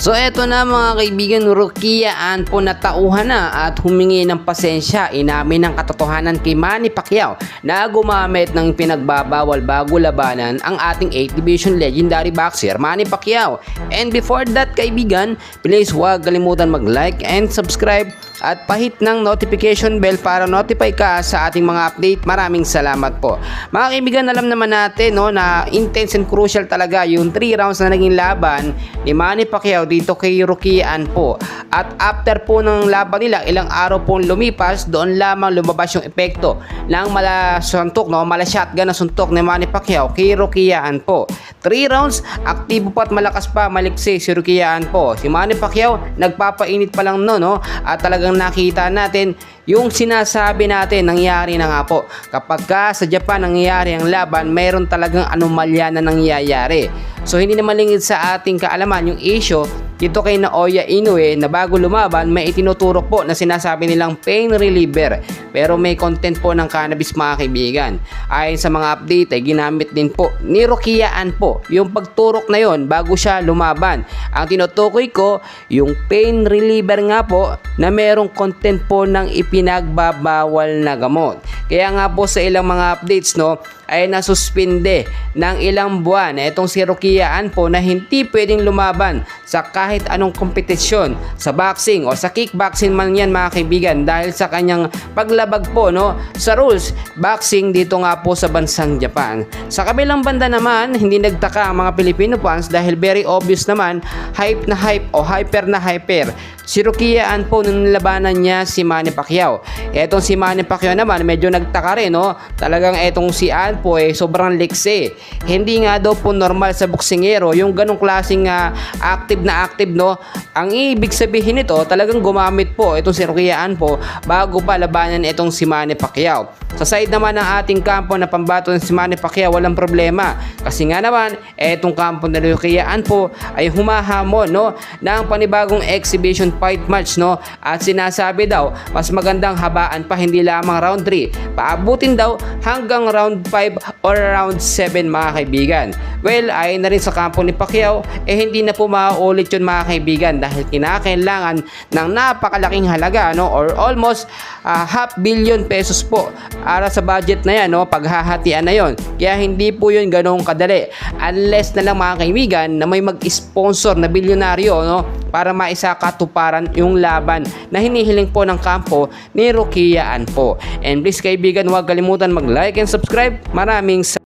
So eto na mga kaibigan, Rukia Anpo na tauhan na at humingi ng pasensya. Inamin ng katotohanan kay Manny Pacquiao na gumamit ng pinagbabawal bago labanan ang ating 8th Division legendary boxer Manny Pacquiao. And before that kaibigan, please huwag kalimutan mag-like and subscribe at pahit ng notification bell para notify ka sa ating mga update. Maraming salamat po. Mga kaibigan, alam naman natin na intense and crucial talaga yung 3 rounds na naging laban ni Manny Pacquiao dito kay Rukia Anpo. At after po ng laban nila, ilang araw pong lumipas, doon lamang lumabas yung epekto ng mala shotgun na suntok ni Manny Pacquiao kay Rukia Anpo. 3 rounds, aktibo pa at malakas pa maliksi si Rukia Anpo. Si Manny Pacquiao nagpapainit pa lang at talagang nakita natin yung sinasabi natin nangyari na nga po. Kapag sa Japan nangyayari ang laban, mayroon talagang anomalya na nangyayari. So hindi naman lingid sa ating kaalaman yung issue dito kay Naoya Inoue na bago lumaban may itinuturok po na sinasabi nilang pain reliever, pero may content po ng cannabis mga kaibigan. Ayon sa mga update ay ginamit din po ni Rukia Anpo yung pagturok na yon bago siya lumaban. Ang tinutukoy ko yung pain reliever nga po na merong content po ng ipinagbabawal na gamot. Kaya nga po sa ilang mga updates ay nasuspinde ng ilang buwan itong si Rukia Anpo na hindi pwedeng lumaban sa kahit anong kompetisyon sa boxing o sa kickboxing man yan mga kaibigan, dahil sa kanyang paglabag po sa rules boxing dito nga po sa bansang Japan. Sa kabilang banda naman, hindi nagtaka ang mga Filipino fans dahil very obvious naman, hype na hype o hyper na hyper si Rukia Anpo nung labanan niya si Manny Pacquiao. Etong si Manny Pacquiao naman medyo nagtaka rin talagang etong si Anpo sobrang liksi. Hindi nga daw po normal sa boksingero yung ganong klaseng active na active Ang ibig sabihin nito talagang gumamit po itong si Rukia Anpo bago pa labanan itong si Manny Pacquiao. Sa side naman ng ating kampo na pambato ng si Manny Pacquiao, walang problema. Kasi nga naman, etong kampo na Rukia Anpo ay humahamon ng panibagong exhibition fight match at sinasabi daw mas magandang habaan pa, hindi lamang round 3, paabutin daw hanggang round 5 or round 7 mga kaibigan. Well, ayon na rin sa kampo ni Pacquiao hindi na po mauulit yun mga kaibigan dahil kinakailangan ng napakalaking halaga or almost ₱500 million po para sa budget na yan paghahatian na yon. Kaya hindi po yun ganong kadali unless na lang mga kaibigan na may mag-sponsor na bilyonaryo para maisakatuparan yung laban na hinihiling po ng kampo ni Rukia Anpo. And please kaibigan, huwag kalimutan mag-like and subscribe. Maraming